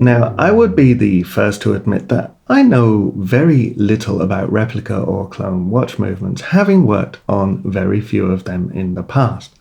Now, I would be the first to admit that I know very little about replica or clone watch movements, having worked on very few of them in the past.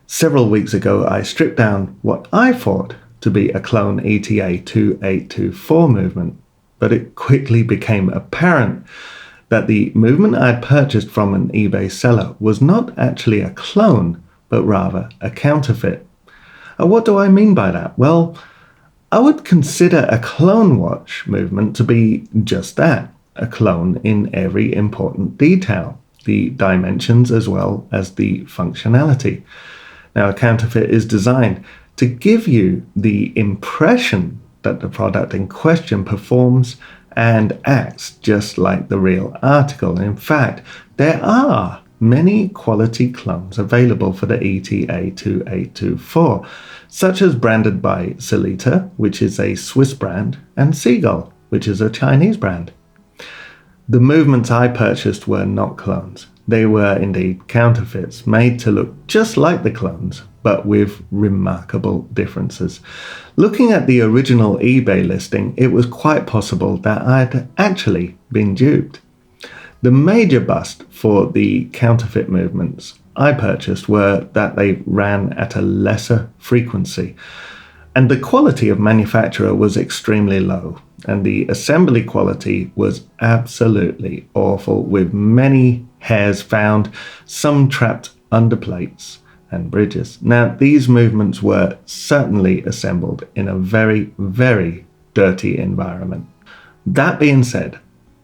Several weeks ago, I stripped down what I thought to be a clone ETA 2824 movement, but it quickly became apparent that the movement I had purchased from an eBay seller was not actually a clone, but rather a counterfeit. What do I mean by that? Well, I would consider a clone watch movement to be just that, a clone in every important detail, the dimensions as well as the functionality. Now, a counterfeit is designed to give you the impression that the product in question performs and acts just like the real article. In fact, there are many quality clones available for the ETA 2824, such as branded by Celita, which is a Swiss brand, and Seagull, which is a Chinese brand. The movements I purchased were not clones. They were indeed counterfeits, made to look just like the clones, but with remarkable differences. Looking at the original eBay listing, it was quite possible that I'd actually been duped. The major bust for the counterfeit movements I purchased were that they ran at a lesser frequency, and the quality of manufacturer was extremely low, and the assembly quality was absolutely awful, with many hairs found, some trapped under plates and bridges. Now, these movements were certainly assembled in a very, very dirty environment. That being said,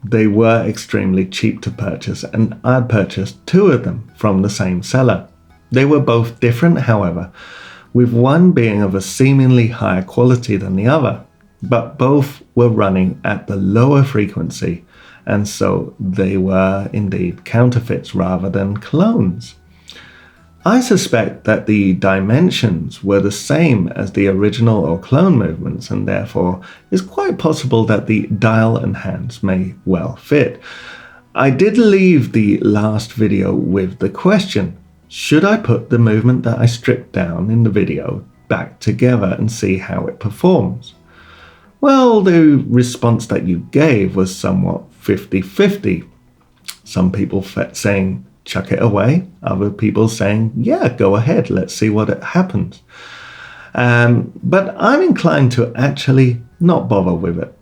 they were extremely cheap to purchase, and I'd purchased two of them from the same seller. They were both different, however, with one being of a seemingly higher quality than the other, but both were running at the lower frequency, and so they were indeed counterfeits rather than clones. I suspect that the dimensions were the same as the original or clone movements, and therefore it's quite possible that the dial and hands may well fit. I did leave the last video with the question, should I put the movement that I stripped down in the video back together and see how it performs? Well, the response that you gave was somewhat 50-50. Some people saying, chuck it away. Other people saying, yeah, go ahead, let's see what happens. But I'm inclined to actually not bother with it.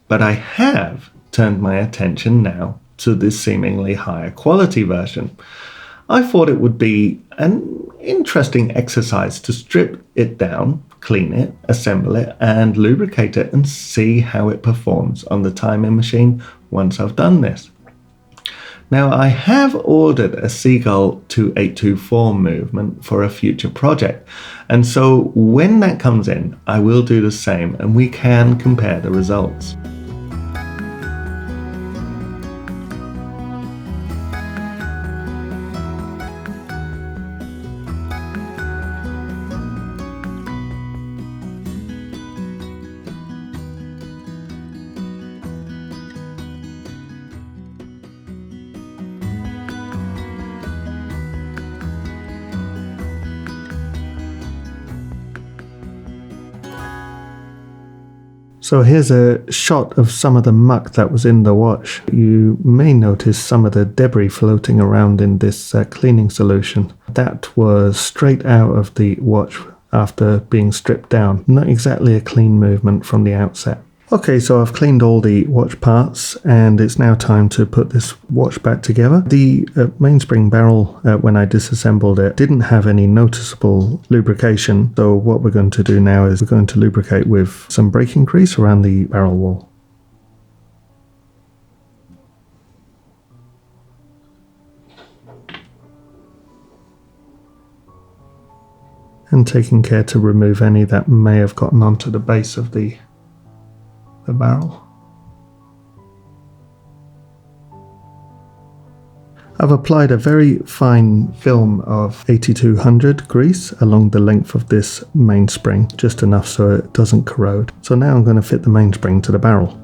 But I have turned my attention now to this seemingly higher quality version. I thought it would be an interesting exercise to strip it down, clean it, assemble it, and lubricate it and see how it performs on the timing machine once I've done this. Now, I have ordered a Seagull 2824 movement for a future project, and so when that comes in, I will do the same and we can compare the results. So here's a shot of some of the muck that was in the watch. You may notice some of the debris floating around in this cleaning solution. That was straight out of the watch after being stripped down. Not exactly a clean movement from the outset. Okay, so I've cleaned all the watch parts and it's now time to put this watch back together. The mainspring barrel, when I disassembled it, didn't have any noticeable lubrication. So what we're going to do now is we're going to lubricate with some braking grease around the barrel wall. And taking care to remove any that may have gotten onto the base of the barrel. I've applied a very fine film of 8200 grease along the length of this mainspring, just enough so it doesn't corrode. So now I'm going to fit the mainspring to the barrel.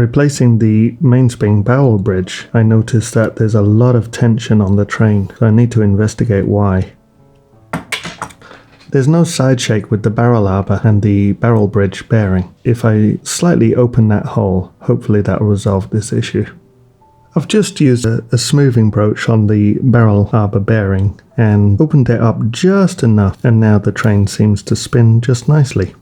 replacing the mainspring barrel bridge, I noticed that there's a lot of tension on the train, so I need to investigate why. There's no side shake with the barrel arbor and the barrel bridge bearing. If I slightly open that hole, hopefully that will resolve this issue. I've just used a smoothing broach on the barrel arbor bearing and opened it up just enough, and now the train seems to spin just nicely.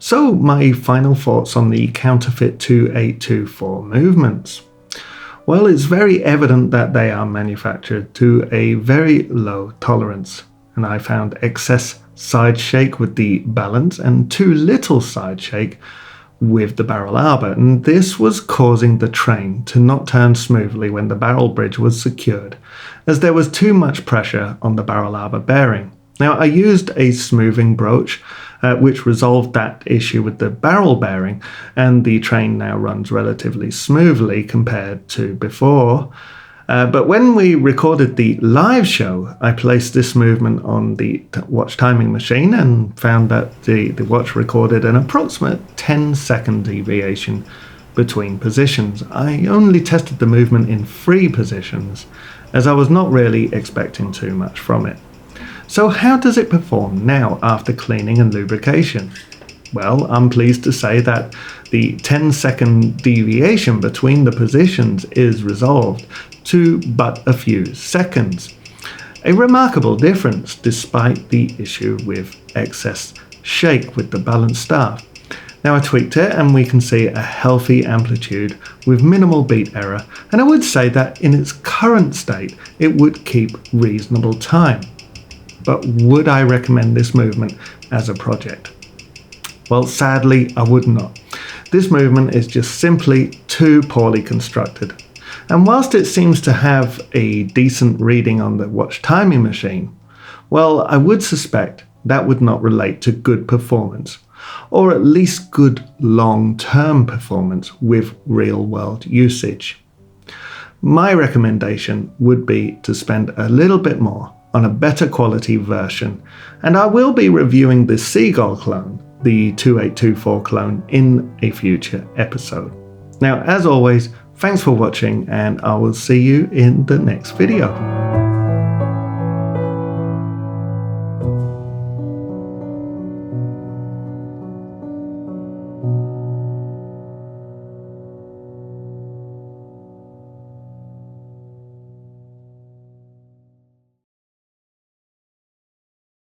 So my final thoughts on the Counterfeit 2824 movements. Well, it's very evident that they are manufactured to a very low tolerance, and I found excess side shake with the balance and too little side shake with the barrel arbor, and this was causing the train to not turn smoothly when the barrel bridge was secured, as there was too much pressure on the barrel arbor bearing. Now, I used a smoothing broach, which resolved that issue with the barrel bearing, and the train now runs relatively smoothly compared to before. But when we recorded the live show, I placed this movement on the watch timing machine and found that the watch recorded an approximate 10-second deviation between positions. I only tested the movement in 3 positions, as I was not really expecting too much from it. So how does it perform now after cleaning and lubrication? Well, I'm pleased to say that the 10-second deviation between the positions is resolved to but a few seconds. A remarkable difference despite the issue with excess shake with the balance staff. Now I tweaked it and we can see a healthy amplitude with minimal beat error, and I would say that in its current state it would keep reasonable time. But would I recommend this movement as a project? Well, sadly, I would not. This movement is just simply too poorly constructed. And whilst it seems to have a decent reading on the watch timing machine, well, I would suspect that would not relate to good performance, or at least good long-term performance with real-world usage. My recommendation would be to spend a little bit more on a better quality version, and I will be reviewing the Seagull clone, the 2824 clone, in a future episode. Now, as always, thanks for watching, and I will see you in the next video.